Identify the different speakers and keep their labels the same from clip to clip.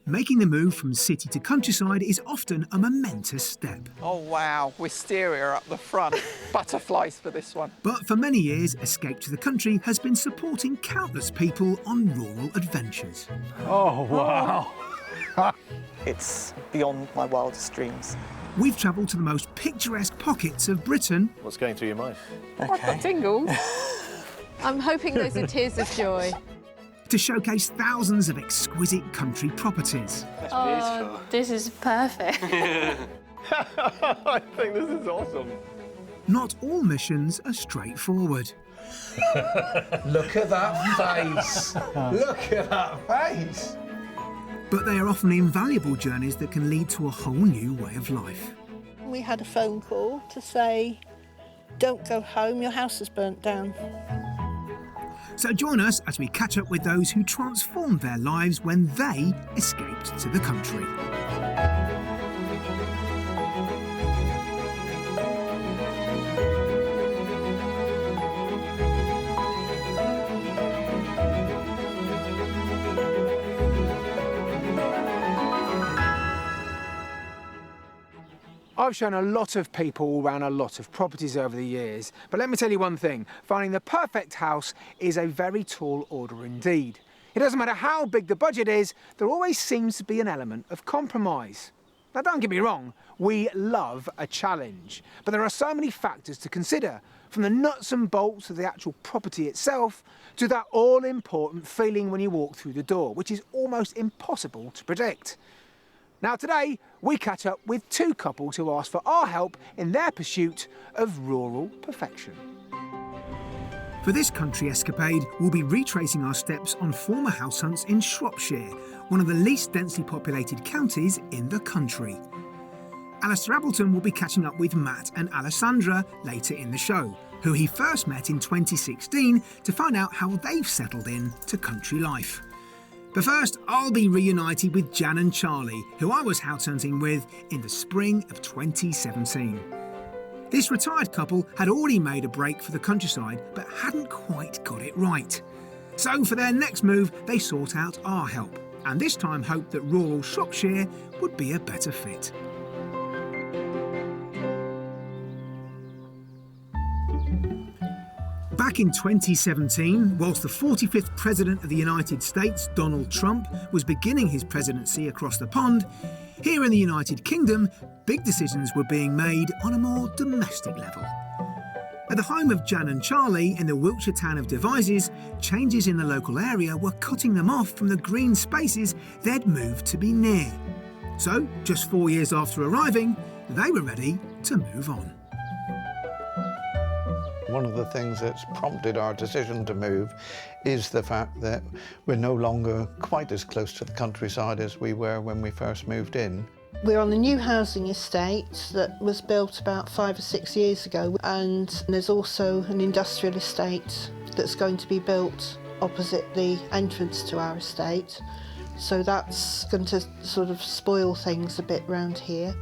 Speaker 1: Making the move from city to countryside is often a momentous step.
Speaker 2: Oh wow, wisteria up the front. Butterflies for this one.
Speaker 1: But for many years, Escape to the Country has been supporting countless people on rural adventures.
Speaker 3: Oh, wow.
Speaker 4: It's beyond my wildest dreams.
Speaker 1: We've travelled to the most picturesque pockets of Britain.
Speaker 3: What's going through your mind?
Speaker 5: I've got tingles. I'm hoping those are tears of joy.
Speaker 1: To showcase thousands of exquisite country properties.
Speaker 3: That's beautiful.
Speaker 6: This is perfect.
Speaker 3: I think this is awesome.
Speaker 1: Not all missions are straightforward.
Speaker 7: Look at that face! Look at that face!
Speaker 1: But they are often invaluable journeys that can lead to a whole new way of life.
Speaker 8: We had a phone call to say, don't go home, your house is burnt down.
Speaker 1: So join us as we catch up with those who transformed their lives when they escaped to the country.
Speaker 9: I've shown a lot of people around a lot of properties over the years, but let me tell you one thing, finding the perfect house is a very tall order indeed. It doesn't matter how big the budget is, there always seems to be an element of compromise. Now don't get me wrong, we love a challenge, but there are so many factors to consider, from the nuts and bolts of the actual property itself to that all-important feeling when you walk through the door, which is almost impossible to predict. Now today, we catch up with two couples who asked for our help in their pursuit of rural perfection.
Speaker 1: For this country escapade, we'll be retracing our steps on former house hunts in Shropshire, one of the least densely populated counties in the country. Alistair Appleton will be catching up with Matt and Alisandra later in the show, who he first met in 2016 to find out how they've settled in to country life. But first, I'll be reunited with Jan and Charlie, who I was house hunting with in the spring of 2017. This retired couple had already made a break for the countryside, but hadn't quite got it right. So for their next move, they sought out our help, and this time hoped that rural Shropshire would be a better fit. Back in 2017, whilst the 45th President of the United States, Donald Trump, was beginning his presidency across the pond, here in the United Kingdom, big decisions were being made on a more domestic level. At the home of Jan and Charlie in the Wiltshire town of Devizes, changes in the local area were cutting them off from the green spaces they'd moved to be near. So, just 4 years after arriving, they were ready to move on.
Speaker 10: One of the things that's prompted our decision to move is the fact that we're no longer quite as close to the countryside as we were when we first moved in.
Speaker 8: We're on a new housing estate that was built about 5 or 6 years ago, and there's also an industrial estate that's going to be built opposite the entrance to our estate. So that's going to sort of spoil things a bit round here.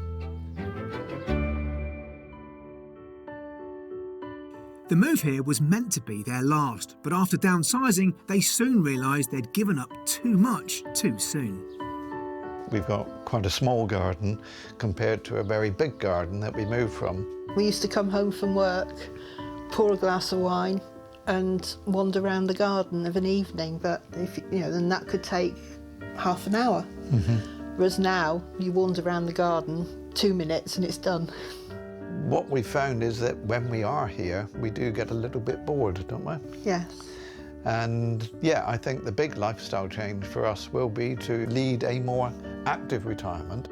Speaker 1: The move here was meant to be their last, but after downsizing, they soon realised they'd given up too much too soon.
Speaker 10: We've got quite a small garden compared to a very big garden that we moved from.
Speaker 8: We used to come home from work, pour a glass of wine and wander around the garden of an evening, but then that could take half an hour. Whereas now, you wander around the garden 2 minutes and it's done.
Speaker 10: What we found is that when we are here, we do get a little bit bored, don't we?
Speaker 8: Yes.
Speaker 10: And yeah, I think the big lifestyle change for us will be to lead a more active retirement.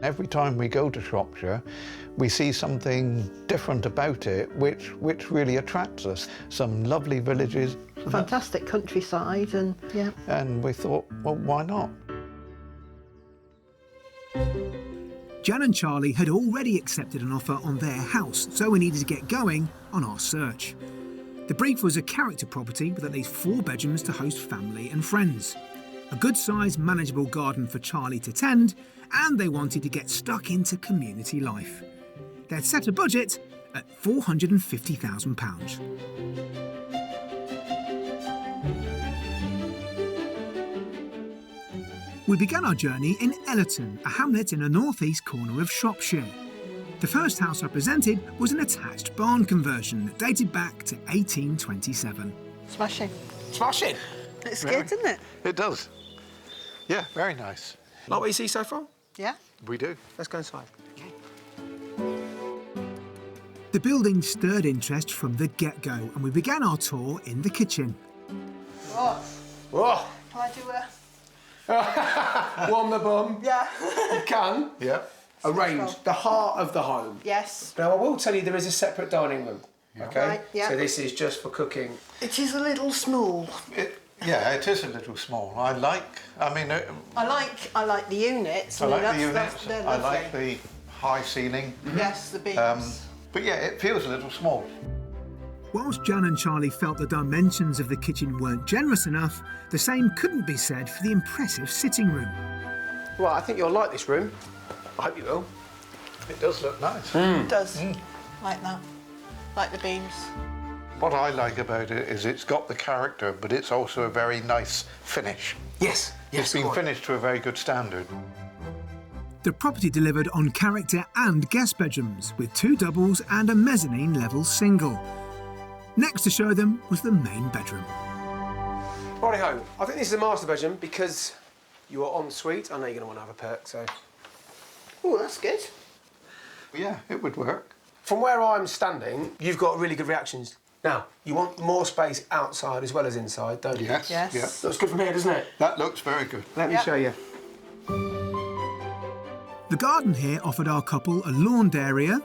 Speaker 10: Every time we go to Shropshire, we see something different about it, which really attracts us. Some lovely villages.
Speaker 8: Fantastic countryside, and yeah.
Speaker 10: And we thought, well, why not?
Speaker 1: Jan and Charlie had already accepted an offer on their house, so we needed to get going on our search. The brief was a character property with at least 4 bedrooms to host family and friends, a good-sized, manageable garden for Charlie to tend, and they wanted to get stuck into community life. They'd set a budget at £450,000. We began our journey in Appleton, a hamlet in the northeast corner of Shropshire. The first house I presented was an attached barn conversion that dated back to 1827.
Speaker 8: Smashing.
Speaker 9: Smashing.
Speaker 8: It's good, isn't it?
Speaker 10: It does. Yeah, very nice.
Speaker 9: Like what you see so far?
Speaker 8: Yeah.
Speaker 10: We do.
Speaker 9: Let's go inside.
Speaker 1: The building stirred interest from the get-go, and we began our tour in the kitchen.
Speaker 8: What?
Speaker 9: Whoa!
Speaker 8: Can I do
Speaker 9: Warm the bum.
Speaker 8: Yeah.
Speaker 9: You can.
Speaker 10: Yeah.
Speaker 9: Arrange the heart of the home.
Speaker 8: Yes.
Speaker 9: Now, I will tell you there is a separate dining room. Okay?
Speaker 8: Right, yeah.
Speaker 9: So this is just for cooking.
Speaker 8: It is a little small.
Speaker 10: Yeah, it is a little small. I like
Speaker 8: the units.
Speaker 10: I like the
Speaker 8: That's-
Speaker 10: units.
Speaker 8: they're
Speaker 10: I
Speaker 8: lovely.
Speaker 10: like the high ceiling.
Speaker 8: Yes, the beams.
Speaker 10: But yeah, it feels a little small.
Speaker 1: Whilst Jan and Charlie felt the dimensions of the kitchen weren't generous enough, the same couldn't be said for the impressive sitting room.
Speaker 9: Well, I think you'll like this room. I hope you will.
Speaker 10: It does look nice.
Speaker 8: It does. Like that. Like the beams.
Speaker 10: What I like about it is it's got the character, but it's also a very nice finish.
Speaker 9: Yes.
Speaker 10: It's been finished to a very good standard.
Speaker 1: The property delivered on character and guest bedrooms, with 2 doubles and a mezzanine level single. Next to show them was the main bedroom.
Speaker 9: Righty-ho. I think this is a master bedroom because you are en suite. I know you're going to want to have a perk, so...
Speaker 8: Oh, that's good.
Speaker 10: Yeah, it would work.
Speaker 9: From where I'm standing, you've got really good reactions. Now, you want more space outside as well as inside, don't you?
Speaker 10: Yes.
Speaker 8: Yes.
Speaker 10: Yeah.
Speaker 9: Looks good from here, doesn't it?
Speaker 10: That looks very good.
Speaker 9: Let me show you.
Speaker 1: The garden here offered our couple a lawned area,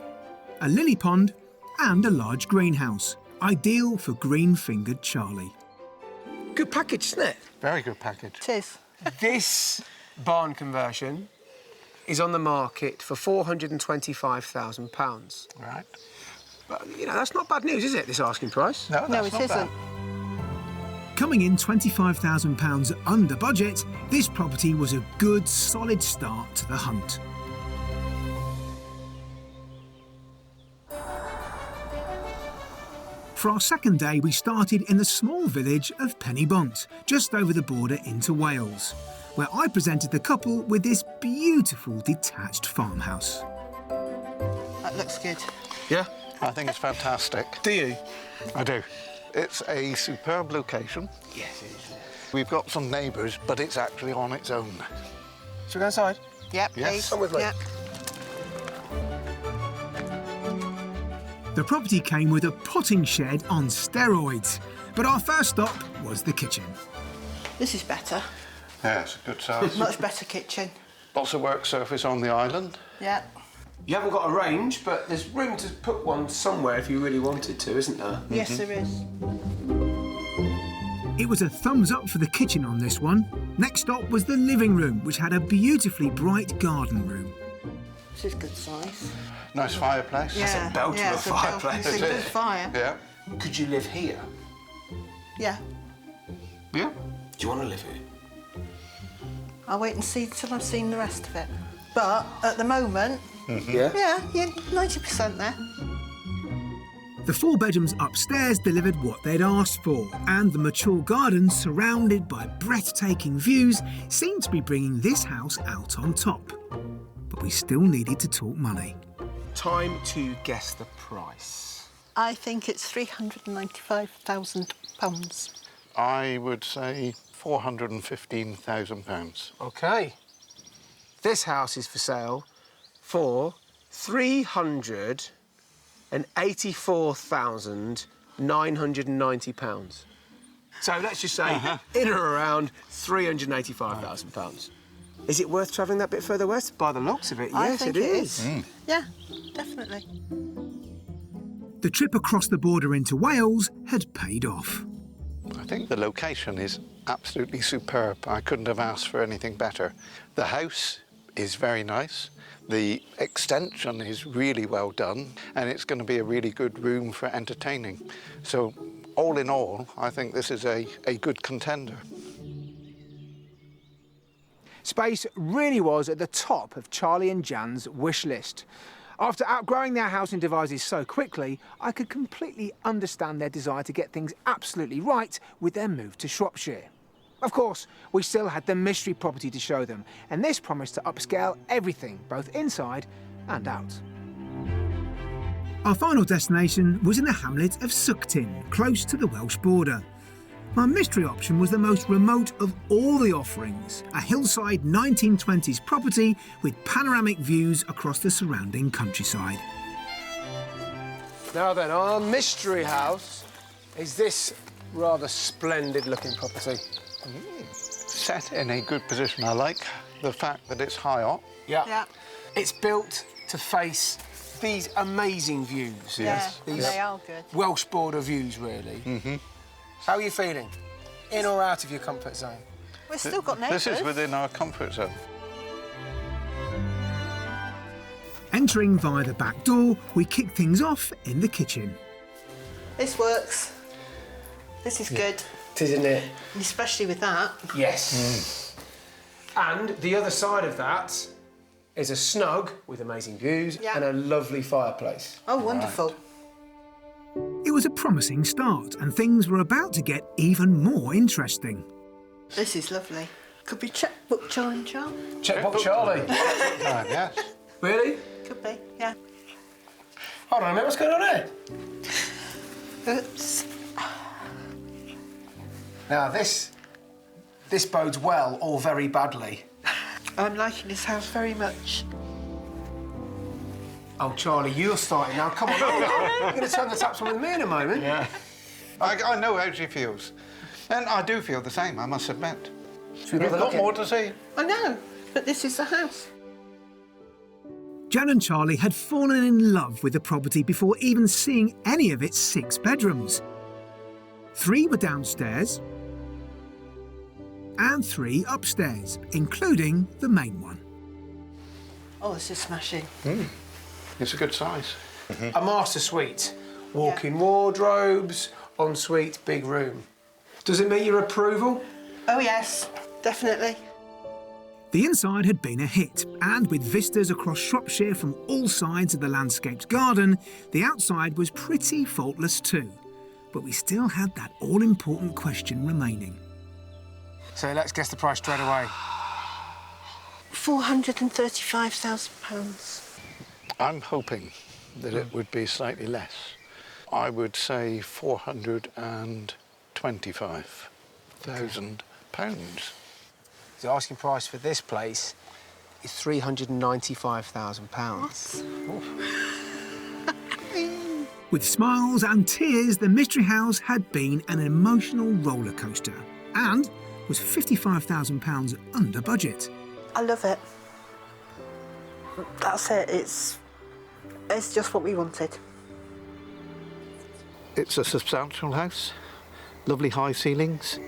Speaker 1: a lily pond and a large greenhouse, ideal for green-fingered Charlie.
Speaker 9: Good package, isn't it?
Speaker 10: Very good package.
Speaker 8: It is.
Speaker 9: This barn conversion is on the market for £425,000.
Speaker 10: Right.
Speaker 9: But, you know, that's not bad news, is it, this asking price?
Speaker 10: No,
Speaker 8: No,
Speaker 10: that's
Speaker 8: it
Speaker 10: not bad.
Speaker 8: isn't.
Speaker 1: Coming in £25,000 under budget, this property was a good, solid start to the hunt. For our second day, we started in the small village of Pennybont, just over the border into Wales, where I presented the couple with this beautiful detached farmhouse.
Speaker 8: That looks good.
Speaker 9: Yeah?
Speaker 10: I think it's fantastic.
Speaker 9: Do you?
Speaker 10: I do. It's a superb location.
Speaker 9: Yes, it is.
Speaker 10: We've got some neighbours, but it's actually on its own.
Speaker 9: Shall we go inside?
Speaker 8: Yep,
Speaker 10: Yes.
Speaker 8: please.
Speaker 9: Come with me.
Speaker 8: Yep.
Speaker 1: The property came with a potting shed on steroids, but our first stop was the kitchen.
Speaker 8: This is better.
Speaker 10: Yeah, it's a good size.
Speaker 8: Much better kitchen.
Speaker 10: Lots of work surface on the island.
Speaker 8: Yeah.
Speaker 9: You haven't got a range, but there's room to put one somewhere if you really wanted to, isn't there?
Speaker 8: Yes, there is.
Speaker 1: It was a thumbs up for the kitchen on this one. Next stop was the living room, which had a beautifully bright garden room.
Speaker 8: This is good size.
Speaker 10: Nice fireplace.
Speaker 8: Yeah.
Speaker 9: belter
Speaker 8: yeah,
Speaker 9: of a
Speaker 8: it's a belter.
Speaker 9: fireplace.
Speaker 8: It's a
Speaker 10: It
Speaker 8: good
Speaker 10: is.
Speaker 8: fire.
Speaker 10: Yeah.
Speaker 9: Could you live here?
Speaker 8: Yeah.
Speaker 10: Yeah.
Speaker 9: Do you want to live here?
Speaker 8: I'll wait and see till I've seen the rest of it. But at the moment,
Speaker 9: Yeah?
Speaker 8: yeah, 90% there.
Speaker 1: The 4 bedrooms upstairs delivered what they'd asked for, and the mature garden surrounded by breathtaking views seemed to be bringing this house out on top. But we still needed to talk money.
Speaker 9: Time to guess the price.
Speaker 8: I think it's £395,000.
Speaker 10: I would say £415,000.
Speaker 9: OK. This house is for sale for £384,990. So let's just say in or around £385,000. Is it worth travelling that bit further west? By the looks of it,
Speaker 8: I
Speaker 9: yes,
Speaker 8: think
Speaker 9: it is.
Speaker 8: Yeah, definitely.
Speaker 1: The trip across the border into Wales had paid off.
Speaker 10: I think the location is absolutely superb. I couldn't have asked for anything better. The house is very nice. The extension is really well done, and it's going to be a really good room for entertaining. So, all in all, I think this is a good contender.
Speaker 1: Space really was at the top of Charlie and Jan's wish list. After outgrowing their house in Devizes so quickly, I could completely understand their desire to get things absolutely right with their move to Shropshire.
Speaker 9: Of course, we still had the mystery property to show them, and this promised to upscale everything, both inside and out.
Speaker 1: Our final destination was in the hamlet of Sucktin, close to the Welsh border. My mystery option was the most remote of all the offerings, a hillside 1920s property with panoramic views across the surrounding countryside.
Speaker 7: Now then, our mystery house is this rather splendid-looking property.
Speaker 10: Set in a good position. I like the fact that it's high up.
Speaker 7: Yeah. It's built to face these amazing views.
Speaker 10: Yes.
Speaker 8: Yeah,
Speaker 7: These
Speaker 8: they are good.
Speaker 7: Welsh border views, really.
Speaker 10: Mm-hmm.
Speaker 7: How are you feeling? In or out of your comfort zone?
Speaker 8: We've still got neighbours.
Speaker 10: This is within our comfort zone.
Speaker 1: Entering via the back door, we kick things off in the kitchen.
Speaker 8: This works. This is good,
Speaker 7: Isn't it?
Speaker 8: and especially with that.
Speaker 7: Yes. And the other side of that is a snug with amazing views
Speaker 8: Yeah.
Speaker 7: and a lovely fireplace.
Speaker 8: Oh, wonderful.
Speaker 1: It was a promising start, and things were about to get even more interesting.
Speaker 8: This is lovely. Could be checkbook chime charm.
Speaker 7: Checkbook Charlie.
Speaker 10: Yes.
Speaker 7: Really?
Speaker 8: Could be, yeah.
Speaker 7: Hold on a minute, what's going on here?
Speaker 8: Oops.
Speaker 7: Now this bodes well or very badly.
Speaker 8: I'm liking this house very much.
Speaker 7: Oh, Charlie, you're starting now. Come on, you're going to turn the taps on with me in a moment.
Speaker 10: Yeah. I know how she feels. And I do feel the same, I must admit.
Speaker 7: Should we
Speaker 10: We've
Speaker 7: have a
Speaker 10: got
Speaker 7: look
Speaker 10: more
Speaker 7: in?
Speaker 10: to see.
Speaker 8: I know, but this is the house.
Speaker 1: Jan and Charlie had fallen in love with the property before even seeing any of its 6 bedrooms. 3 were downstairs and 3 upstairs, including the main one.
Speaker 8: Oh, this is smashing.
Speaker 10: It's a good size.
Speaker 7: A master suite, walk-in wardrobes, ensuite, big room. Does it meet your approval?
Speaker 8: Oh, yes, definitely.
Speaker 1: The inside had been a hit, and with vistas across Shropshire from all sides of the landscaped garden, the outside was pretty faultless too. But we still had that all-important question remaining.
Speaker 7: So let's guess the price straight away.
Speaker 8: £435,000.
Speaker 10: I'm hoping that it would be slightly less. I would say £425,000.
Speaker 7: The asking price for this place is £395,000.
Speaker 1: With smiles and tears, the Mystery House had been an emotional roller coaster and was £55,000 under budget.
Speaker 8: I love it. That's it. It's just what we wanted.
Speaker 10: It's a substantial house, lovely high ceilings,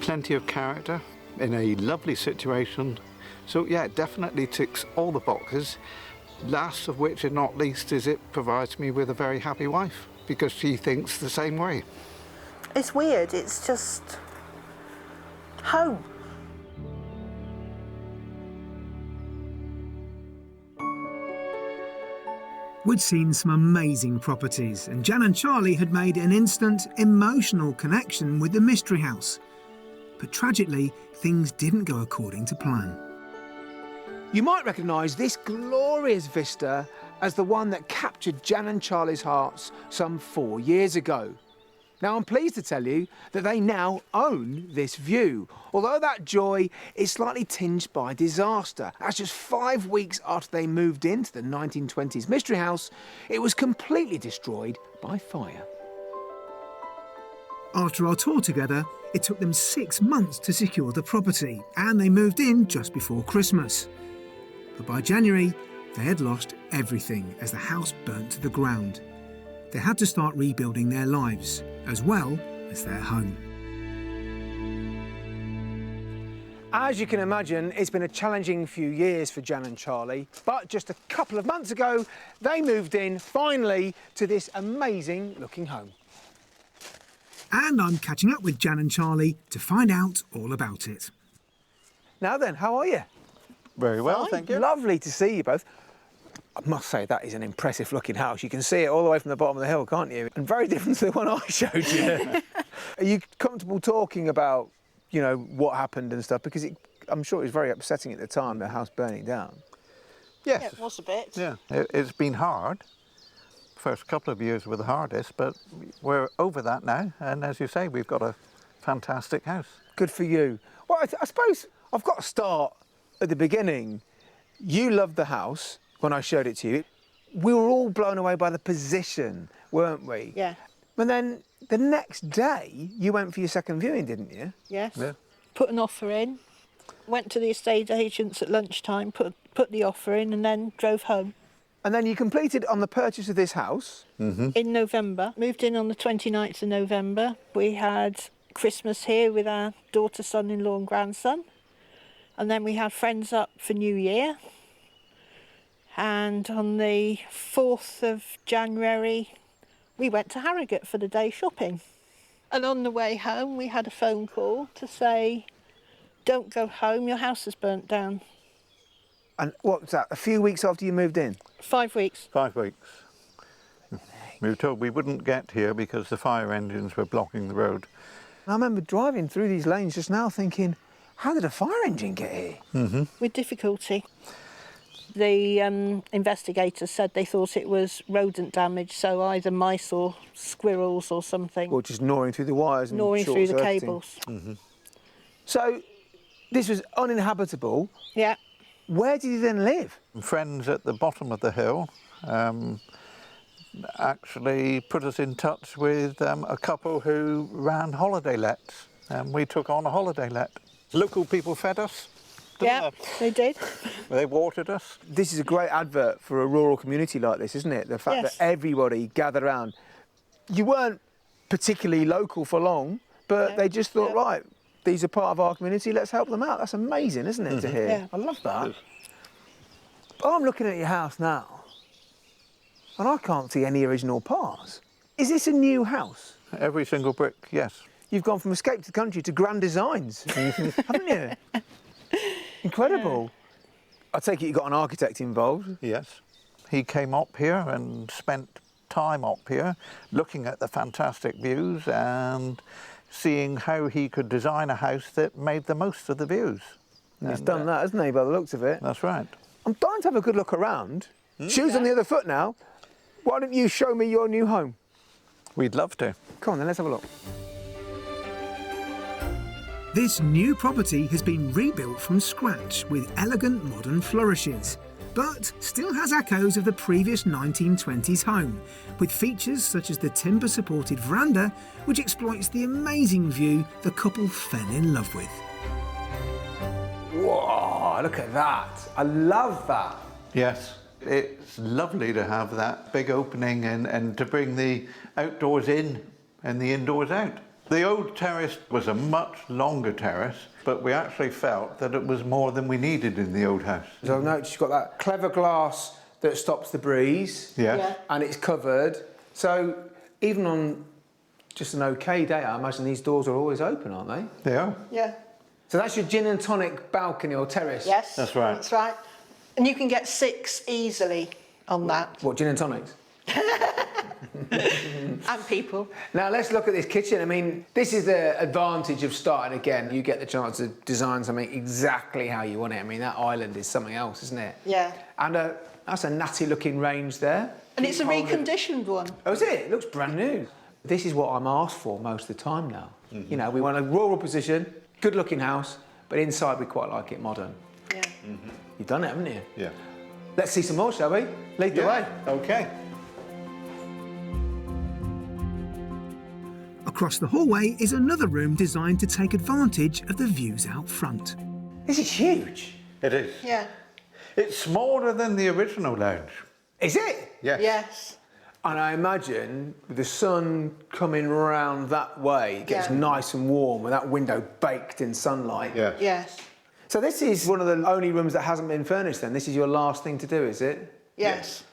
Speaker 10: plenty of character, in a lovely situation. So yeah, it definitely ticks all the boxes. Last of which, and not least, is it provides me with a very happy wife because she thinks the same way.
Speaker 8: It's weird. It's just home.
Speaker 1: We'd seen some amazing properties, and Jan and Charlie had made an instant emotional connection with the Mystery House. But tragically, things didn't go according to plan.
Speaker 9: You might recognise this glorious vista as the one that captured Jan and Charlie's hearts some 4 years ago. Now, I'm pleased to tell you that they now own this view, although that joy is slightly tinged by disaster, as just 5 weeks after they moved into the 1920s Mystery House, it was completely destroyed by fire.
Speaker 1: After our tour together, it took them 6 months to secure the property, and they moved in just before Christmas. But by January, they had lost everything as the house burnt to the ground. They had to start rebuilding their lives, as well as their home.
Speaker 9: As you can imagine, it's been a challenging few years for Jan and Charlie, but just a couple of months ago, they moved in, finally, to this amazing looking home.
Speaker 1: And I'm catching up with Jan and Charlie to find out all about it.
Speaker 9: Now then, how are you?
Speaker 10: Very well, thank you.
Speaker 9: Lovely to see you both. I must say, that is an impressive looking house. You can see it all the way from the bottom of the hill, can't you? And very different to the one I showed you. Are you comfortable talking about you know, what happened and stuff? Because I'm sure it was very upsetting at the time, the house burning down.
Speaker 10: Yes.
Speaker 8: Yeah, it was a bit.
Speaker 10: Yeah, it's been hard. First couple of years were the hardest, but we're over that now. And as you say, we've got a fantastic house.
Speaker 9: Good for you. Well, I suppose I've got to start at the beginning. You loved the house when I showed it to you. We were all blown away by the position, weren't we?
Speaker 8: Yeah.
Speaker 9: And then the next day, you went for your second viewing, didn't you?
Speaker 8: Yes.
Speaker 10: Yeah.
Speaker 8: Put an offer in. Went to the estate agents at lunchtime, put the offer in, and then drove home.
Speaker 9: And then you completed on the purchase of this house.
Speaker 8: In November. Moved in on the 29th of November. We had Christmas here with our daughter, son-in-law and grandson. And then we had friends up for New Year. And on the 4th of January, we went to Harrogate for the day shopping. And on the way home, we had a phone call to say, don't go home, your house has burnt down.
Speaker 9: And what was that, a few weeks after you moved in?
Speaker 8: 5 weeks.
Speaker 10: 5 weeks. We were told we wouldn't get here because the fire engines were blocking the road.
Speaker 9: I remember driving through these lanes just now thinking, how did a fire engine get here?
Speaker 8: With difficulty. The investigators said they thought it was rodent damage, so either mice or squirrels or something.
Speaker 9: Or just gnawing through the wires and
Speaker 8: gnawing through the
Speaker 9: short-circuiting.
Speaker 8: cables.
Speaker 9: So this was uninhabitable.
Speaker 8: Yeah.
Speaker 9: Where did you then live?
Speaker 10: Friends at the bottom of the hill actually put us in touch with a couple who ran holiday lets, and we took on a holiday let. Local people fed us.
Speaker 8: Yeah, they did.
Speaker 10: They watered us.
Speaker 9: This is a great advert for a rural community like this, isn't it? The fact
Speaker 8: Yes.
Speaker 9: that everybody gathered around. You weren't particularly local for long, but
Speaker 8: No.
Speaker 9: they just thought,
Speaker 8: No.
Speaker 9: right, these are part of our community, let's help them out. That's amazing, isn't it, to hear?
Speaker 8: Yeah.
Speaker 9: I love that. But I'm looking at your house now, and I can't see any original parts. Is this a new house?
Speaker 10: Every single brick, yes.
Speaker 9: You've gone from escape to the country to grand designs, haven't you? Incredible. I take it you got an architect involved.
Speaker 10: Yes. He came up here and spent time up here looking at the fantastic views and seeing how he could design a house that made the most of the views.
Speaker 9: He's done that, hasn't he, by the looks of it?
Speaker 10: That's right.
Speaker 9: I'm dying to have a good look around. Shoes on the other foot now. Why don't you show me your new home?
Speaker 10: We'd love to.
Speaker 9: Come on then, let's have a look.
Speaker 1: This new property has been rebuilt from scratch with elegant modern flourishes, but still has echoes of the previous 1920s home, with features such as the timber-supported veranda, which exploits the amazing view the couple fell in love with.
Speaker 9: Whoa, look at that. I love that.
Speaker 10: Yes. It's lovely to have that big opening and to bring the outdoors in and the indoors out. The old terrace was a much longer terrace, but we actually felt that it was more than we needed in the old house.
Speaker 9: So I've noticed you've got that clever glass that stops the breeze.
Speaker 10: Yes.
Speaker 8: Yeah.
Speaker 9: And it's covered. So even on just an okay day, I imagine these doors are always open, aren't they?
Speaker 10: They are.
Speaker 8: Yeah.
Speaker 9: So that's your gin and tonic balcony or terrace?
Speaker 8: Yes.
Speaker 10: That's right.
Speaker 8: That's right. And you can get 6 easily on that.
Speaker 9: What, gin and tonics?
Speaker 8: And people.
Speaker 9: Now let's look at this kitchen. I mean, this is the advantage of starting again. You get the chance to design something exactly how you want it. I mean, that island is something else, isn't it?
Speaker 8: Yeah.
Speaker 9: And that's a natty looking range there.
Speaker 8: And it's a
Speaker 9: Keep holding-
Speaker 8: reconditioned one.
Speaker 9: Oh, is it? It looks brand new. This is what I'm asked for most of the time now. You know, we want a rural position, good looking house, but inside we quite like it modern.
Speaker 8: Yeah.
Speaker 9: You've done it, haven't you?
Speaker 10: Yeah.
Speaker 9: Let's see some more, shall we? Lead the way.
Speaker 10: Okay.
Speaker 1: Across the hallway is another room designed to take advantage of the views out front.
Speaker 9: This is huge.
Speaker 10: It is.
Speaker 8: Yeah.
Speaker 10: It's smaller than the original lounge.
Speaker 9: Is it?
Speaker 10: Yes.
Speaker 8: Yes.
Speaker 9: And I imagine with the sun coming round that way, it gets
Speaker 8: Yeah.
Speaker 9: nice and warm with that window baked in sunlight.
Speaker 10: Yeah.
Speaker 8: Yes.
Speaker 9: So this is one of the only rooms that hasn't been furnished then? This is your last thing to do, is it?
Speaker 8: Yes.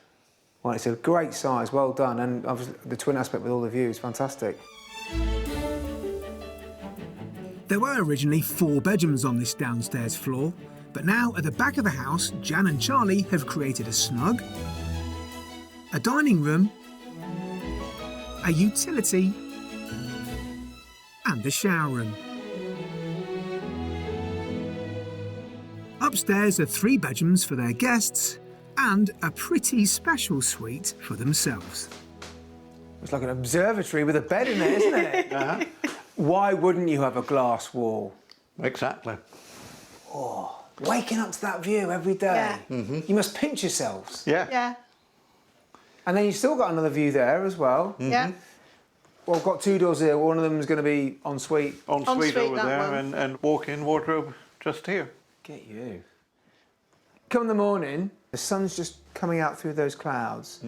Speaker 9: Well, it's a great size, well done, and obviously the twin aspect with all the views, fantastic.
Speaker 1: There were originally 4 bedrooms on this downstairs floor, but now at the back of the house, Jan and Charlie have created a snug, a dining room, a utility, and a shower room. Upstairs are 3 bedrooms for their guests and a pretty special suite for themselves.
Speaker 9: It's like an observatory with a bed in it, isn't it? Why wouldn't you have a glass wall?
Speaker 10: Exactly.
Speaker 9: Oh, waking up to that view every day.
Speaker 8: Yeah.
Speaker 9: You must pinch yourselves.
Speaker 10: Yeah.
Speaker 8: Yeah.
Speaker 9: And then you've still got another view there as well.
Speaker 8: Yeah.
Speaker 9: Well, I've got 2 doors here. One of them is going to be en suite.
Speaker 10: Ensuite over
Speaker 8: that
Speaker 10: there
Speaker 8: one.
Speaker 10: and walk-in wardrobe just here.
Speaker 9: Get you. Come in the morning, the sun's just coming out through those clouds.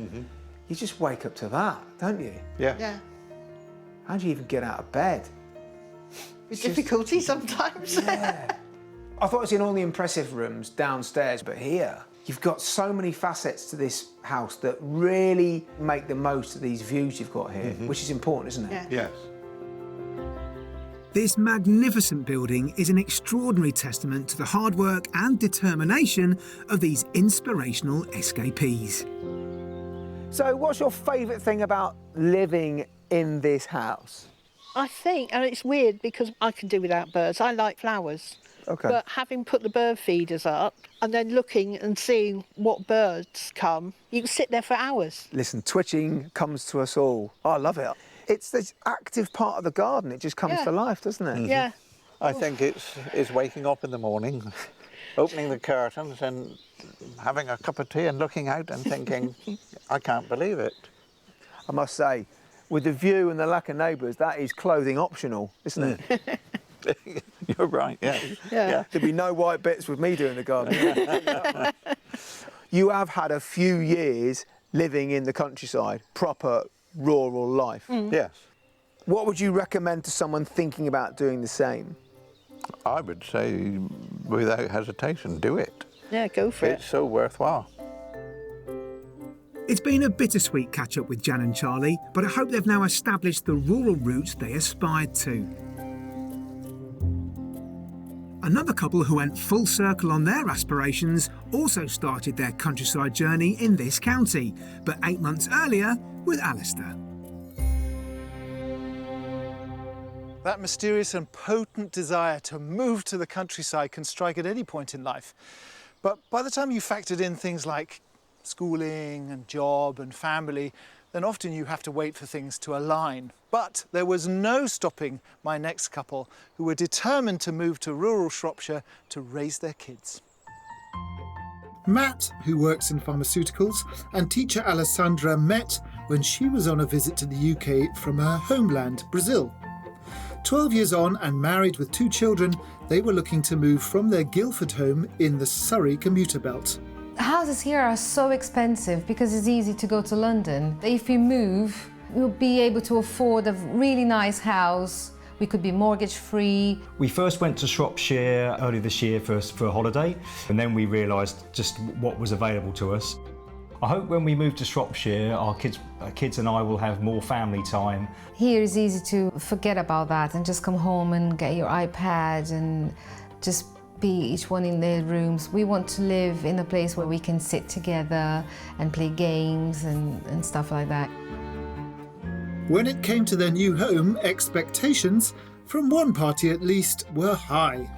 Speaker 9: You just wake up to that, don't you?
Speaker 10: Yeah.
Speaker 8: Yeah.
Speaker 9: How do you even get out of bed?
Speaker 8: With difficulty sometimes.
Speaker 9: Yeah. I thought I'd seen all the impressive rooms downstairs, but here, you've got so many facets to this house that really make the most of these views you've got here, which is important, isn't it?
Speaker 8: Yeah.
Speaker 10: Yes.
Speaker 1: This magnificent building is an extraordinary testament to the hard work and determination of these inspirational escapees.
Speaker 9: So what's your favourite thing about living in this house?
Speaker 8: I think, and it's weird because I can do without birds. I like flowers.
Speaker 9: Okay.
Speaker 8: But having put the bird feeders up and then looking and seeing what birds come, you can sit there for hours.
Speaker 9: Listen, twitching comes to us all. Oh, I love it. It's this active part of the garden. It just comes to life, doesn't it?
Speaker 8: Yeah.
Speaker 10: I think it's waking up in the morning, opening the curtains and having a cup of tea and looking out and thinking, I can't believe it.
Speaker 9: I must say, with the view and the lack of neighbours, that is clothing optional, isn't it?
Speaker 10: You're right, yeah.
Speaker 8: Yeah.
Speaker 9: There'd be no white bits with me doing the garden. You have had a few years living in the countryside, proper rural life.
Speaker 10: Yes.
Speaker 9: What would you recommend to someone thinking about doing the same?
Speaker 10: I would say, without hesitation, do it.
Speaker 8: Yeah, go for
Speaker 10: It's
Speaker 8: it.
Speaker 10: so worthwhile.
Speaker 1: It's been a bittersweet catch-up with Jan and Charlie, but I hope they've now established the rural roots they aspired to. Another couple who went full circle on their aspirations also started their countryside journey in this county, but 8 months earlier with Alistair.
Speaker 6: That mysterious and potent desire to move to the countryside can strike at any point in life. But by the time you factored in things like schooling and job and family, then often you have to wait for things to align. But there was no stopping my next couple, who were determined to move to rural Shropshire to raise their kids.
Speaker 11: Matt, who works in pharmaceuticals, and teacher Alisandra met when she was on a visit to the UK from her homeland, Brazil. 12 years on and married with 2 children, they were looking to move from their Guildford home in the Surrey commuter belt.
Speaker 12: Houses here are so expensive because it's easy to go to London. If you move, you'll be able to afford a really nice house. We could be mortgage free.
Speaker 13: We first went to Shropshire early this year for a holiday, and then we realised just what was available to us. I hope when we move to Shropshire, our kids and I will have more family time.
Speaker 12: Here is easy to forget about that and just come home and get your iPad and just be each one in their rooms. We want to live in a place where we can sit together and play games and stuff like that.
Speaker 11: When it came to their new home, expectations, from one party at least, were high.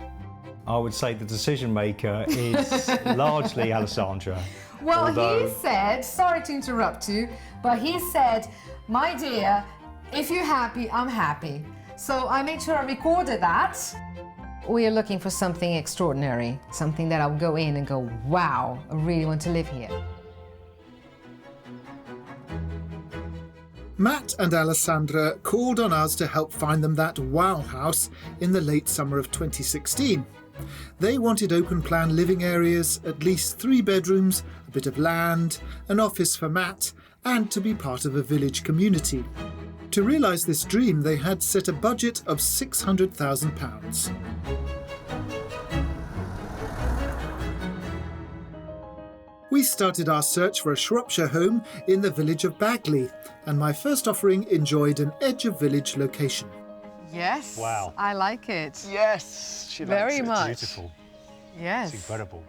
Speaker 13: I would say the decision maker is largely Alisandra.
Speaker 12: Well,
Speaker 13: Although...
Speaker 12: he said, sorry to interrupt you, but he said, my dear, if you're happy, I'm happy. So I made sure I recorded that. We are looking for something extraordinary, something that I'll go in and go, wow, I really want to live here.
Speaker 11: Matt and Alisandra called on us to help find them that wow house in the late summer of 2016. They wanted open-plan living areas, at least 3 bedrooms, a bit of land, an office for Matt, and to be part of a village community. To realise this dream, they had set a budget of £600,000. We started our search for a Shropshire home in the village of Bagley, and my first offering enjoyed an edge-of-village location.
Speaker 5: Yes.
Speaker 13: Wow.
Speaker 5: I like it.
Speaker 6: Yes, she likes
Speaker 5: Very
Speaker 6: it.
Speaker 5: much.
Speaker 13: Beautiful.
Speaker 5: Yes.
Speaker 13: It's incredible.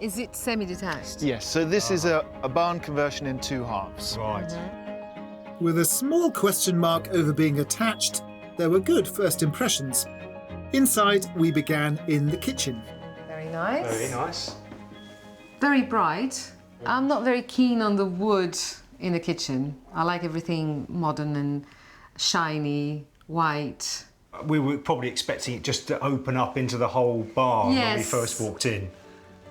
Speaker 5: Is it semi-detached?
Speaker 6: Yes, so this is a barn conversion in 2 halves.
Speaker 13: Right.
Speaker 11: With a small question mark over being attached, there were good first impressions. Inside, we began in the kitchen.
Speaker 12: Very nice.
Speaker 7: Very nice.
Speaker 12: Very bright. I'm not very keen on the wood in the kitchen. I like everything modern and shiny, white.
Speaker 13: We were probably expecting it just to open up into the whole barn when we
Speaker 12: Yes.
Speaker 13: first walked in.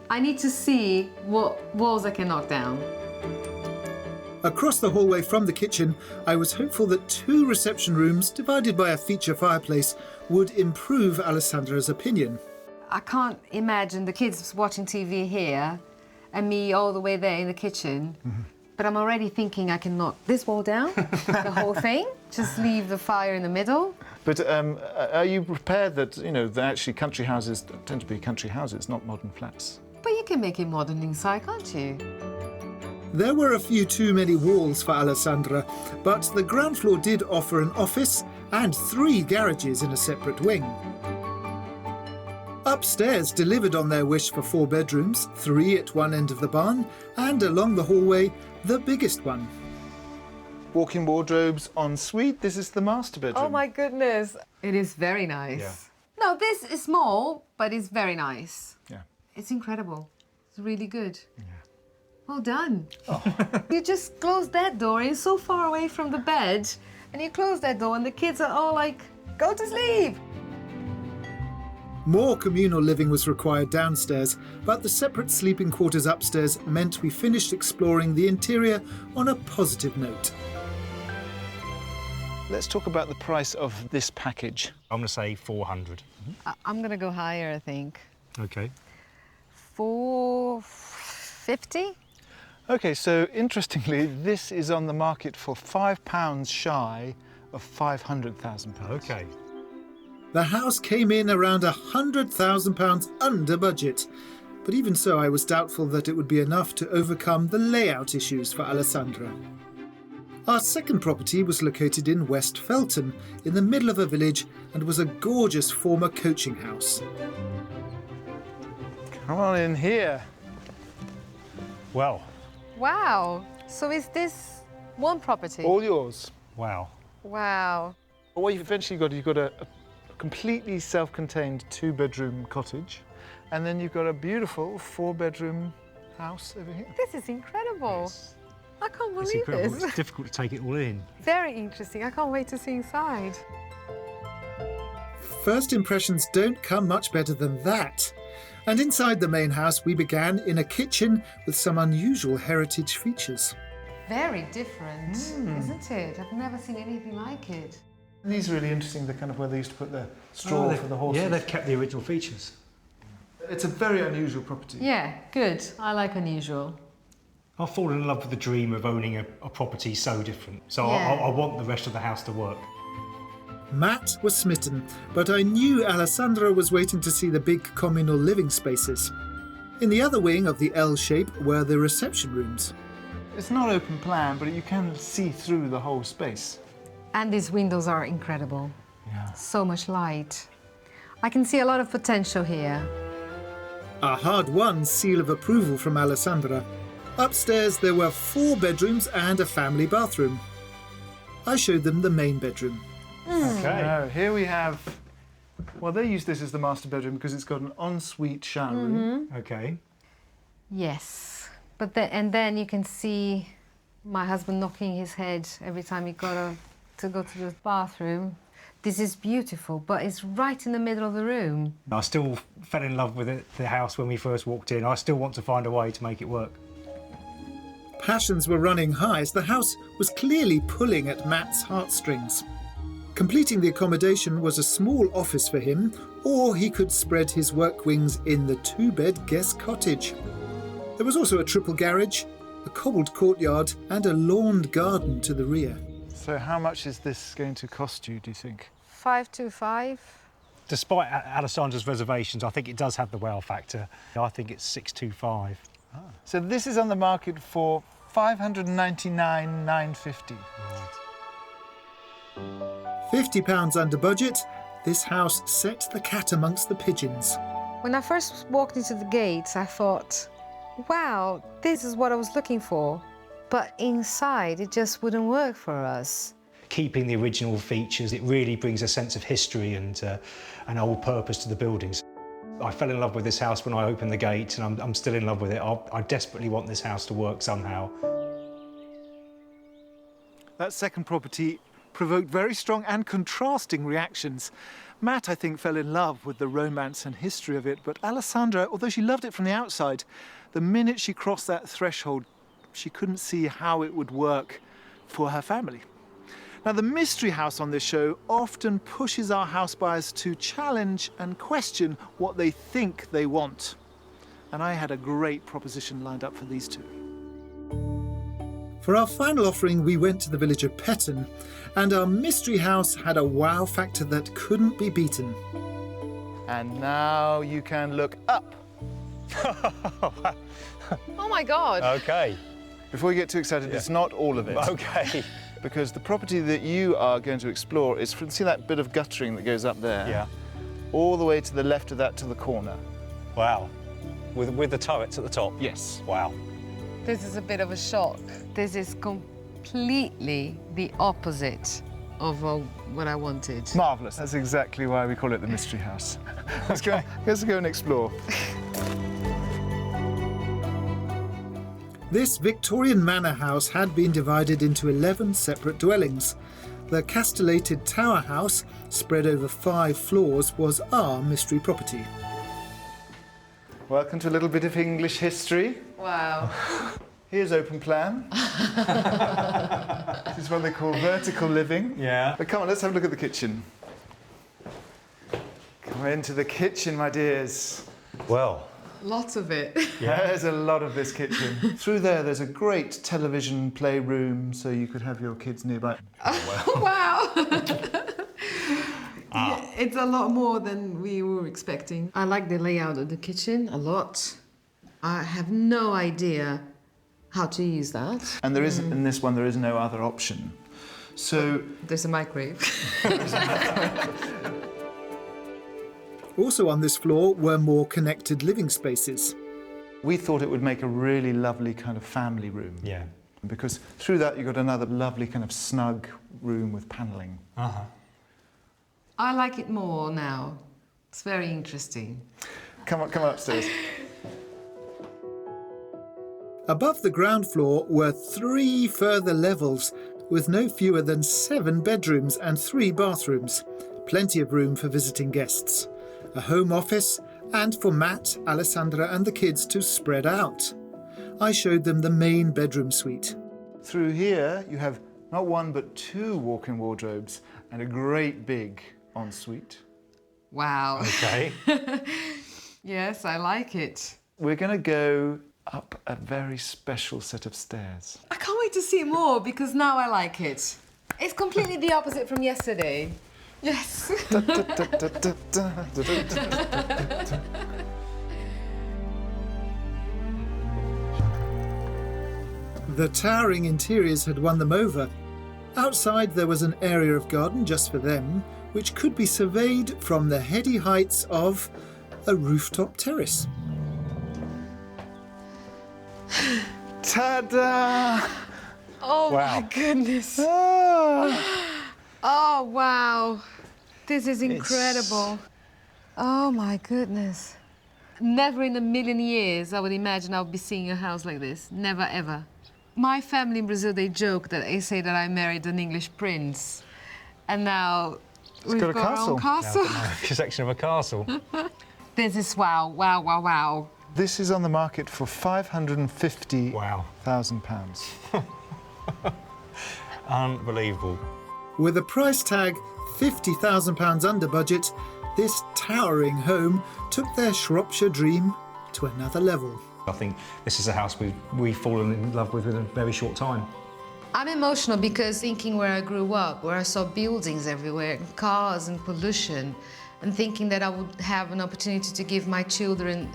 Speaker 12: I need to see what walls I can knock down.
Speaker 11: Across the hallway from the kitchen, I was hopeful that 2 reception rooms, divided by a feature fireplace, would improve Alisandra's opinion.
Speaker 12: I can't imagine the kids watching TV here and me all the way there in the kitchen. But I'm already thinking I can knock this wall down, the whole thing, just leave the fire in the middle.
Speaker 6: But are you prepared that, you know, that actually country houses tend to be country houses, not modern flats?
Speaker 12: But you can make it modern inside, can't you?
Speaker 11: There were a few too many walls for Alisandra, but the ground floor did offer an office and 3 garages in a separate wing. Upstairs delivered on their wish for 4 bedrooms, 3 at one end of the barn, and along the hallway, the biggest one.
Speaker 6: Walk-in wardrobes en suite. This is the master bedroom.
Speaker 12: Oh my goodness. It is very nice.
Speaker 6: Yeah.
Speaker 12: No, this is small, but it's very nice.
Speaker 6: Yeah.
Speaker 12: It's incredible. It's really good. Yeah. Well done. Oh. You just close that door and you're so far away from the bed, and you close that door and the kids are all like, go to sleep.
Speaker 11: More communal living was required downstairs, but the separate sleeping quarters upstairs meant we finished exploring the interior on a positive note.
Speaker 6: Let's talk about the price of this package.
Speaker 13: I'm going to say 400.
Speaker 12: I'm going to go higher, I think.
Speaker 13: Okay.
Speaker 12: 450?
Speaker 6: OK, so interestingly, this is on the market for £5 shy of £500,000.
Speaker 13: OK.
Speaker 11: The house came in around £100,000 under budget, but even so I was doubtful that it would be enough to overcome the layout issues for Alisandra. Our second property was located in West Felton, in the middle of a village, and was a gorgeous former coaching house.
Speaker 6: Come on in here.
Speaker 13: Well.
Speaker 12: Wow. So is this one property?
Speaker 6: All yours.
Speaker 13: Wow.
Speaker 12: Wow.
Speaker 6: What you've eventually got, you've got a completely self-contained 2-bedroom cottage, and then you've got a beautiful 4-bedroom house over here.
Speaker 12: This is incredible.
Speaker 13: Yes.
Speaker 12: I can't
Speaker 13: It's
Speaker 12: believe
Speaker 13: incredible.
Speaker 12: this.
Speaker 13: It's difficult to take it all in.
Speaker 12: Very interesting. I can't wait to see inside.
Speaker 11: First impressions don't come much better than that. And inside the main house, we began in a kitchen with some unusual heritage features.
Speaker 12: Very different, isn't it? I've never seen anything like it.
Speaker 6: These are really interesting, the kind of where they used to put the straw for the horses.
Speaker 13: Yeah, they've kept the original features.
Speaker 6: It's a very unusual property.
Speaker 12: Yeah, good. I like unusual.
Speaker 13: I've fallen in love with the dream of owning a property so different. So
Speaker 12: Yeah.
Speaker 13: I want the rest of the house to work.
Speaker 11: Matt was smitten, but I knew Alisandra was waiting to see the big communal living spaces. In the other wing of the L shape were the reception rooms.
Speaker 6: It's not open plan, but you can see through the whole space.
Speaker 12: And these windows are incredible.
Speaker 6: Yeah.
Speaker 12: So much light. I can see a lot of potential here.
Speaker 11: A hard-won seal of approval from Alisandra. Upstairs there were 4 bedrooms and a family bathroom. I showed them the main bedroom.
Speaker 13: Okay.
Speaker 6: Now, here we have, well, they use this as the master bedroom because it's got an ensuite shower room.
Speaker 13: Okay.
Speaker 12: Yes. But then you can see my husband knocking his head every time he got to go to the bathroom. This is beautiful, but it's right in the middle of the room.
Speaker 13: I still fell in love with the house when we first walked in. I still want to find a way to make it work.
Speaker 11: Passions were running high as the house was clearly pulling at Matt's heartstrings. Completing the accommodation was a small office for him, or he could spread his work wings in the 2-bed guest cottage. There was also a triple garage, a cobbled courtyard, and a lawned garden to the rear.
Speaker 6: So how much is this going to cost you, do you think?
Speaker 12: 525.
Speaker 13: Despite Alisandra's reservations, I think it does have the wow factor. I think it's 625.
Speaker 6: So this is on the market for $599,950.
Speaker 11: £50 under budget, this house set the cat amongst the pigeons.
Speaker 12: When I first walked into the gates, I thought, wow, this is what I was looking for. But inside, it just wouldn't work for us.
Speaker 13: Keeping the original features, it really brings a sense of history and an old purpose to the buildings. I fell in love with this house when I opened the gate, and I'm still in love with it. I desperately want this house to work somehow.
Speaker 6: That second property provoked very strong and contrasting reactions. Matt, I think, fell in love with the romance and history of it, but Alisandra, although she loved it from the outside, the minute she crossed that threshold, she couldn't see how it would work for her family. Now, the mystery house on this show often pushes our house buyers to challenge and question what they think they want. And I had a great proposition lined up for these two.
Speaker 11: For our final offering, we went to the village of Appleton, and our mystery house had a wow factor that couldn't be beaten.
Speaker 6: And now you can look up.
Speaker 5: Oh my God.
Speaker 3: Okay.
Speaker 6: Before you get too excited, it's not all of it.
Speaker 3: Okay.
Speaker 6: Because the property that you are going to explore is from, see that bit of guttering that goes up there?
Speaker 3: Yeah.
Speaker 6: All the way to the left of that to the corner.
Speaker 3: Wow. With the turrets at the top?
Speaker 6: Yes.
Speaker 3: Wow.
Speaker 12: This is a bit of a shock. This is completely the opposite of what I wanted.
Speaker 6: Marvellous. That's exactly why we call it the mystery house. Let's go and explore.
Speaker 11: This Victorian manor house had been divided into 11 separate dwellings. The castellated tower house, spread over 5 floors, was our mystery property.
Speaker 6: Welcome to a little bit of English history.
Speaker 12: Wow.
Speaker 6: Here's open plan. This is what they call vertical living.
Speaker 3: Yeah.
Speaker 6: But come on, let's have a look at the kitchen. Come into the kitchen, my dears.
Speaker 3: Well.
Speaker 12: Lots of it.
Speaker 6: Yeah. There's a lot of this kitchen. Through there's a great television playroom, so you could have your kids nearby.
Speaker 12: Wow. Yeah, it's a lot more than we were expecting. I like the layout of the kitchen a lot. I have no idea how to use that.
Speaker 6: And there is, in this one, there is no other option. So...
Speaker 12: There's a microwave.
Speaker 11: Also on this floor were more connected living spaces.
Speaker 6: We thought it would make a really lovely kind of family room.
Speaker 3: Yeah.
Speaker 6: Because through that, you've got another lovely kind of snug room with panelling.
Speaker 3: Uh-huh.
Speaker 12: I like it more now. It's very interesting.
Speaker 6: Come on upstairs.
Speaker 11: Above the ground floor were 3 further levels, with no fewer than 7 bedrooms and 3 bathrooms. Plenty of room for visiting guests. A home office, and for Matt, Alisandra and the kids to spread out. I showed them the main bedroom suite.
Speaker 6: Through here, you have not 1 but 2 walk-in wardrobes and a great big ensuite.
Speaker 12: Wow.
Speaker 3: Okay.
Speaker 12: Yes, I like it.
Speaker 6: We're going to go up a very special set of stairs.
Speaker 12: I can't wait to see more because now I like it. It's completely the opposite from yesterday. Yes.
Speaker 11: The towering interiors had won them over. Outside there was an area of garden just for them, which could be surveyed from the heady heights of a rooftop terrace.
Speaker 6: Ta-da!
Speaker 12: Oh
Speaker 3: Wow.
Speaker 12: my goodness.
Speaker 6: Ah.
Speaker 12: Oh wow. This is incredible. Oh my goodness. Never in a million years I would imagine I would be seeing a house like this. Never ever. My family in Brazil, they joke that they say that I married an English prince. And now we've
Speaker 6: got a
Speaker 12: got our own castle.
Speaker 3: A section of a castle.
Speaker 12: This is wow, wow, wow, wow.
Speaker 6: This is on the market for £550,000.
Speaker 3: Wow. Unbelievable.
Speaker 11: With a price tag £50,000 under budget, this towering home took their Shropshire dream to another level.
Speaker 13: I think this is a house we've fallen in love with in a very short time.
Speaker 12: I'm emotional because thinking where I grew up, where I saw buildings everywhere, cars and pollution, and thinking that I would have an opportunity to give my children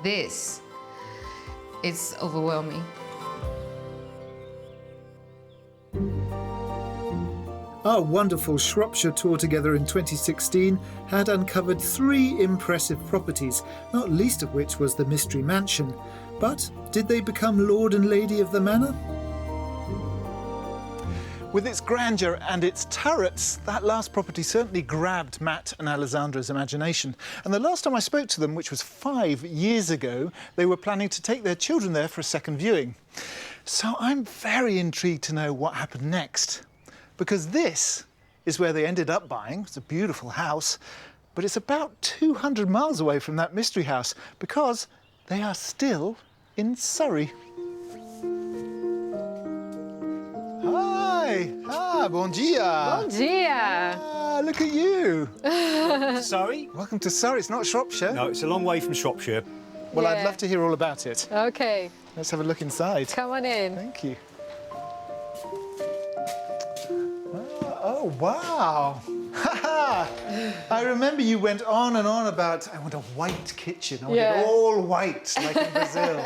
Speaker 12: this, it's overwhelming.
Speaker 11: Our wonderful Shropshire tour together in 2016 had uncovered 3 impressive properties, not least of which was the Mystery Mansion. But did they become Lord and Lady of the Manor?
Speaker 6: With its grandeur and its turrets, that last property certainly grabbed Matt and Alisandra's imagination. And the last time I spoke to them, which was 5 years ago, they were planning to take their children there for a second viewing. So I'm very intrigued to know what happened next. Because this is where they ended up buying. It's a beautiful house, but it's about 200 miles away from that mystery house because they are still in Surrey. Hi! Bon dia!
Speaker 5: Bon dia!
Speaker 6: Look at you!
Speaker 13: Surrey?
Speaker 6: Welcome to Surrey. It's not Shropshire.
Speaker 13: No, it's a long way from Shropshire.
Speaker 6: Well, I'd
Speaker 5: Yeah.
Speaker 6: love to hear all about it.
Speaker 5: Okay,
Speaker 6: Let's have a look inside.
Speaker 5: come on in.
Speaker 6: Thank you. Oh, wow! I remember you went on and on about, I want a white kitchen. I want it all white, like in Brazil.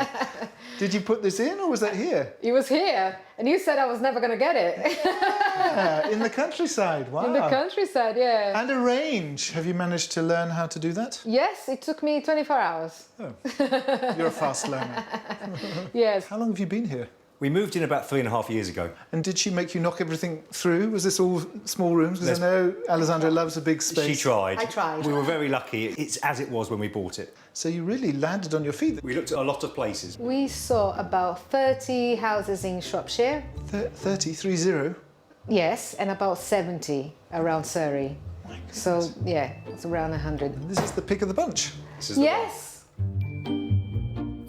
Speaker 6: Did you put this in, or was that here?
Speaker 12: It was here, and you said I was never going to get it.
Speaker 6: Yeah, in the countryside, wow.
Speaker 12: In the countryside, yeah.
Speaker 6: And a range. Have you managed to learn how to do that?
Speaker 12: Yes, it took me 24 hours.
Speaker 6: Oh, you're a fast learner.
Speaker 12: Yes.
Speaker 6: How long have you been here?
Speaker 13: We moved in about 3.5 years ago.
Speaker 6: And did she make you knock everything through? Was this all small rooms? Because I know Alisandra loves a big space.
Speaker 13: She tried.
Speaker 12: I tried.
Speaker 13: We were very lucky. It's as it was when we bought it.
Speaker 6: So you really landed on your feet.
Speaker 13: We looked at a lot of places.
Speaker 12: We saw about 30 houses in Shropshire.
Speaker 6: 30?
Speaker 12: Yes, and about 70 around Surrey. So, yeah, it's around 100.
Speaker 6: This is the pick of the bunch.
Speaker 13: This is the
Speaker 12: Yes!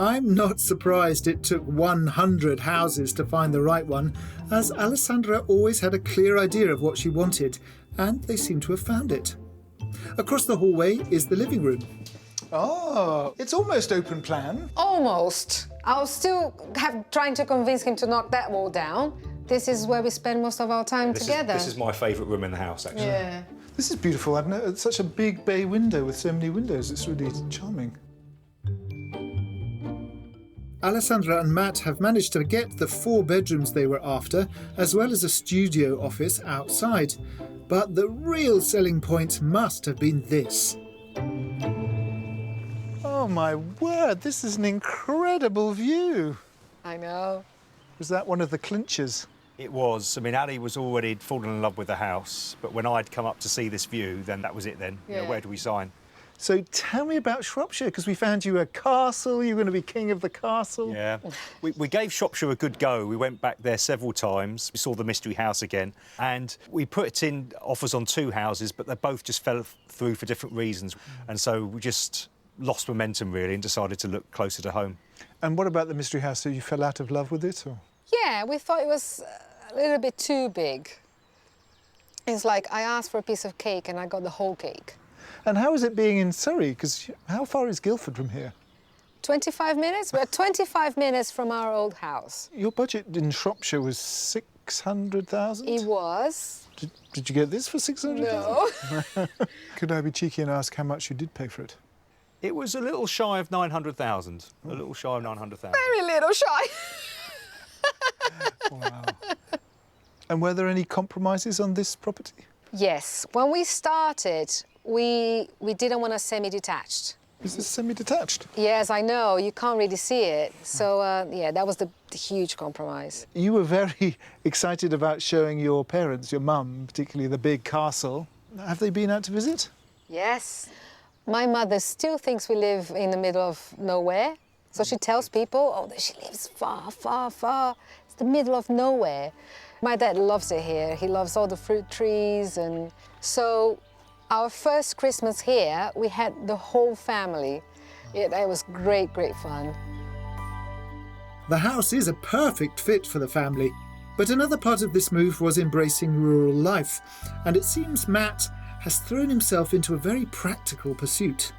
Speaker 11: I'm not surprised it took 100 houses to find the right one, as Alisandra always had a clear idea of what she wanted, and they seem to have found it. Across the hallway is the living room.
Speaker 6: Oh, it's almost open plan.
Speaker 12: Almost. I was still trying to convince him to knock that wall down. This is where we spend most of our time together.
Speaker 13: This is my favourite room in the house, actually.
Speaker 12: Yeah.
Speaker 6: This is beautiful. I've never, it's such a big bay window with so many windows. It's really charming.
Speaker 11: Alisandra and Matt have managed to get the 4 bedrooms they were after, as well as a studio office outside. But the real selling point must have been this.
Speaker 6: Oh my word, this is an incredible view.
Speaker 12: I know.
Speaker 6: Was that one of the clinchers?
Speaker 13: It was. I mean, Ali was already fallen in love with the house, but when I'd come up to see this view, then that was it then. You know, where do we sign?
Speaker 6: So tell me about Shropshire, because we found you a castle. You're going to be king of the castle.
Speaker 13: Yeah. We gave Shropshire a good go. We went back there several times. We saw the mystery house again. And we put in offers on 2 houses, but they both just fell through for different reasons. And so we just lost momentum, really, and decided to look closer to home.
Speaker 6: And what about the mystery house? So you fell out of love with it, or?
Speaker 12: Yeah, we thought it was a little bit too big. It's like I asked for a piece of cake and I got the whole cake.
Speaker 6: And how is it being in Surrey? Because how far is Guildford from here?
Speaker 12: 25 minutes? We're 25 minutes from our old house.
Speaker 6: Your budget in Shropshire was 600,000?
Speaker 12: It was.
Speaker 6: Did you get this for 600,000?
Speaker 12: No.
Speaker 6: Could I be cheeky and ask how much you did pay for it?
Speaker 13: It was a little shy of 900,000. A little shy of 900,000.
Speaker 12: Very little shy.
Speaker 6: Wow. And were there any compromises on this property?
Speaker 12: Yes. When we started, we didn't want a semi-detached.
Speaker 6: Is this semi-detached?
Speaker 12: Yes, I know. You can't really see it. So, yeah, that was the huge compromise.
Speaker 6: You were very excited about showing your parents, your mum, particularly the big castle. Have they been out to visit?
Speaker 12: Yes. My mother still thinks we live in the middle of nowhere. So she tells people, oh, she lives far, far, far. It's the middle of nowhere. My dad loves it here. He loves all the fruit trees. And so our first Christmas here, we had the whole family. It was great, great fun.
Speaker 11: The house is a perfect fit for the family, but another part of this move was embracing rural life, and it seems Matt has thrown himself into a very practical pursuit.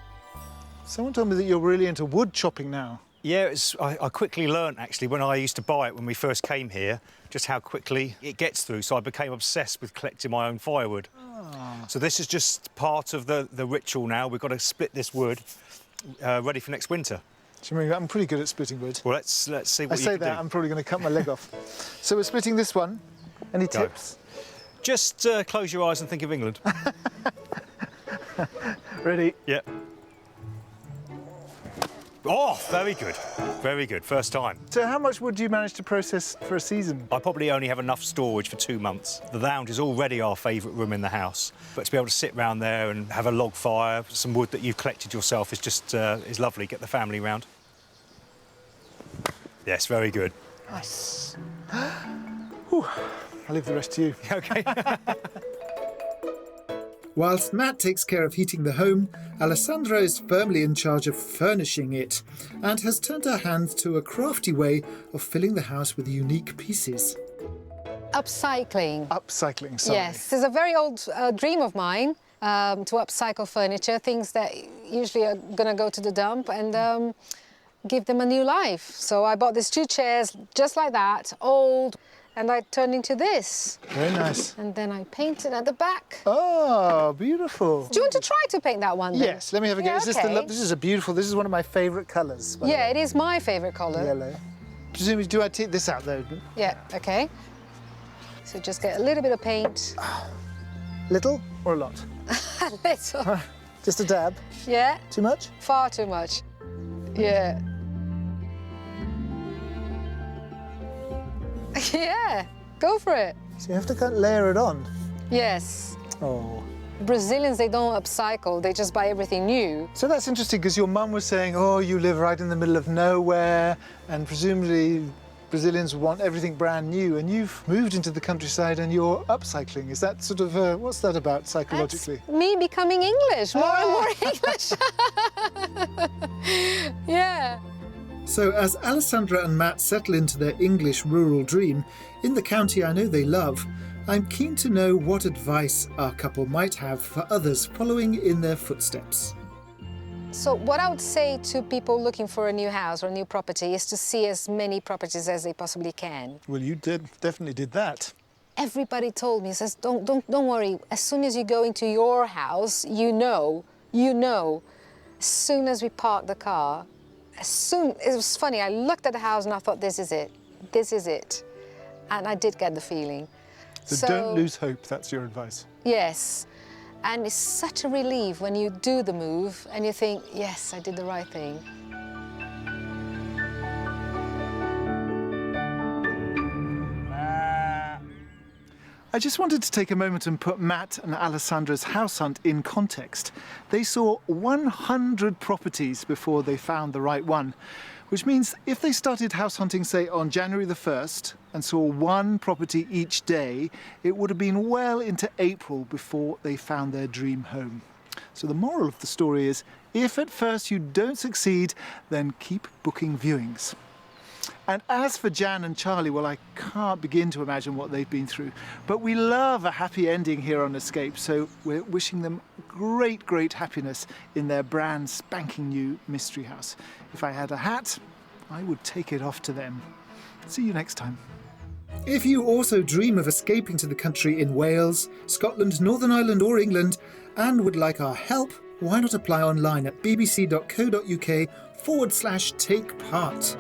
Speaker 6: Someone told me that you're really into wood chopping now.
Speaker 13: Yeah, I quickly learnt, actually, when I used to buy it when we first came here, just how quickly it gets through. So I became obsessed with collecting my own firewood. Oh. So this is just part of the ritual now. We've got to split this wood ready for next winter.
Speaker 6: I'm pretty good at splitting wood.
Speaker 13: Well, let's see what you can do.
Speaker 6: I say that, I'm probably going to cut my leg off. So we're splitting this one. Any tips?
Speaker 13: Just close your eyes and think of England.
Speaker 6: Ready?
Speaker 13: Yeah.
Speaker 14: Oh, very good. Very good. First time.
Speaker 6: So how much would you manage to process for a season?
Speaker 14: I probably only have enough storage for 2 months. The lounge is already our favourite room in the house, but to be able to sit round there and have a log fire, some wood that you've collected yourself is just is lovely. Get the family round. Yes, very good.
Speaker 6: Nice. Whew. I'll leave the rest to you.
Speaker 14: OK.
Speaker 11: Whilst Matt takes care of heating the home, Alisandra is firmly in charge of furnishing it and has turned her hand to a crafty way of filling the house with unique pieces.
Speaker 12: Upcycling.
Speaker 6: Upcycling, sorry.
Speaker 12: Yes, it's a very old dream of mine to upcycle furniture, things that usually are going to go to the dump, and give them a new life. So I bought these 2 chairs just like that, old, and I turned into this.
Speaker 6: Very nice.
Speaker 12: And then I painted at the back.
Speaker 6: Oh, beautiful.
Speaker 12: Do you want to try to paint that one then?
Speaker 6: Yes, let me have a go.
Speaker 12: Yeah,
Speaker 6: Is this this is a beautiful, this is one of my favourite colours.
Speaker 12: Yeah, it is my favourite colour.
Speaker 6: Yellow. Presumably, do I take this out though?
Speaker 12: Yeah, OK. So just get a little bit of paint.
Speaker 6: Little or a lot?
Speaker 12: A little.
Speaker 6: Just a dab?
Speaker 12: Yeah.
Speaker 6: Too much?
Speaker 12: Far too much. Yeah. Yeah, go for it.
Speaker 6: So you have to kind of layer it on?
Speaker 12: Yes.
Speaker 6: Oh.
Speaker 12: Brazilians, they don't upcycle, they just buy everything new.
Speaker 6: So that's interesting, because your mum was saying, oh, you live right in the middle of nowhere, and presumably Brazilians want everything brand new, and you've moved into the countryside and you're upcycling. Is that sort of, what's that about psychologically?
Speaker 12: That's me becoming English, more and more English. Yeah.
Speaker 11: So as Alisandra and Matt settle into their English rural dream, in the county I know they love, I'm keen to know what advice our couple might have for others following in their footsteps.
Speaker 12: So what I would say to people looking for a new house or a new property is to see as many properties as they possibly can.
Speaker 6: Well, you definitely did that.
Speaker 12: Everybody told me, says, don't worry, as soon as you go into your house, you know, as soon as we park the car, it was funny, I looked at the house and I thought, this is it. And I did get the feeling.
Speaker 6: So don't lose hope, that's your advice.
Speaker 12: Yes. And it's such a relief when you do the move and you think, yes, I did the right thing.
Speaker 6: I just wanted to take a moment and put Matt and Alisandra's house hunt in context. They saw 100 properties before they found the right one, which means if they started house hunting, say, on January the 1st and saw 1 property each day, it would have been well into April before they found their dream home. So the moral of the story is, if at first you don't succeed, then keep booking viewings. And as for Jan and Charlie, well, I can't begin to imagine what they've been through. But we love a happy ending here on Escape, so we're wishing them great, great happiness in their brand spanking new mystery house. If I had a hat, I would take it off to them. See you next time.
Speaker 11: If you also dream of escaping to the country in Wales, Scotland, Northern Ireland or England, and would like our help, why not apply online at bbc.co.uk/take part.